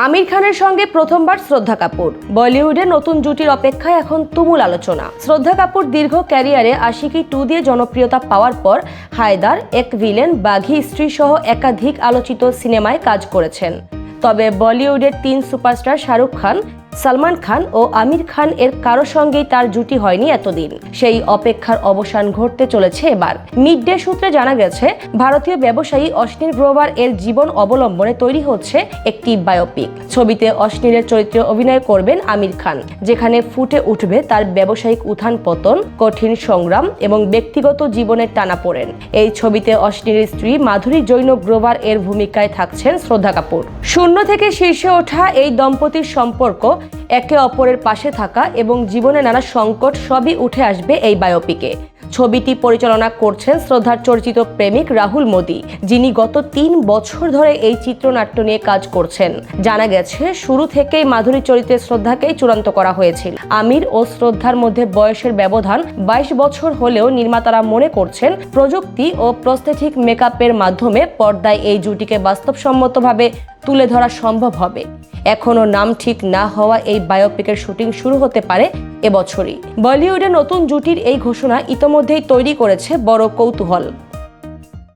আমির খানের সঙ্গে প্রথমবার শ্রদ্ধা কাপুর। বলিউডে নতুন জুটির অপেক্ষায় এখন তুমুল আলোচনা। শ্রদ্ধা কাপুর দীর্ঘ ক্যারিয়ারে আশিকি 2 দিয়ে জনপ্রিয়তা পাওয়ার পর হায়দার, এক ভিলেন, বাঘি স্ত্রী সহ একাধিক আলোচিত সিনেমায় কাজ করেছেন। তবে বলিউডের 3 সুপারস্টার শাহরুখ খান, সালমান খান ও আমির খান এর কারো সঙ্গেই তার জুটি হয়নি এতদিন। সেই অপেক্ষার অবসান ঘটতে চলেছে এবার। মিড ডে সূত্রে জানা গেছে, ভারতীয় ব্যবসায়ী অশ্বিনী গ্রোভার এর জীবন অবলম্বনে তৈরি হচ্ছে একটি বায়োপিক। ছবিতে অশ্বিনীর চরিত্রে অভিনয় করবেন আমির খান, যেখানে ফুটে উঠবে তার ব্যবসায়িক উত্থান পতন, কঠিন সংগ্রাম এবং ব্যক্তিগত জীবনের টানাপোড়েন। এই ছবিতে অশ্বিনীর স্ত্রী মাধুরী জৈন গ্রোভার এর ভূমিকায় থাকছেন শ্রদ্ধা কাপুর। শূন্য থেকে শীর্ষে ওঠা এই দম্পতির সম্পর্ক, একে অপরের পাশে থাকা এবং জীবনে নানা সংকট সবই উঠে আসবে এই বায়োপিকে। ছবিটি পরিচালনা করছেন শ্রদ্ধার চর্চিত প্রেমিক রাহুল মোদি, যিনি গত 3 বছর ধরে এই চিত্রনাট্য নিয়ে কাজ করছেন। জানা গেছে, শুরু থেকেই মাধুরী চরিত্রে শ্রদ্ধাকেই চূড়ান্ত করা হয়েছিল। আমির ও শ্রদ্ধার মধ্যে বয়সের ব্যবধান 22 বছর হলেও নির্মাতারা মনে করছেন প্রযুক্তি ও প্রস্থেটিক মেকআপের মাধ্যমে পর্দায় এই জুটিকে বাস্তবসম্মতভাবে তুলে ধরা সম্ভব হবে। এখনো নাম ঠিক না হওয়া এই বায়োপিকের শুটিং শুরু হতে পারে এবছরই। বলিউডে নতুন জুটির এই ঘোষণা ইতোমধ্যেই তৈরি করেছে বড় কৌতূহল।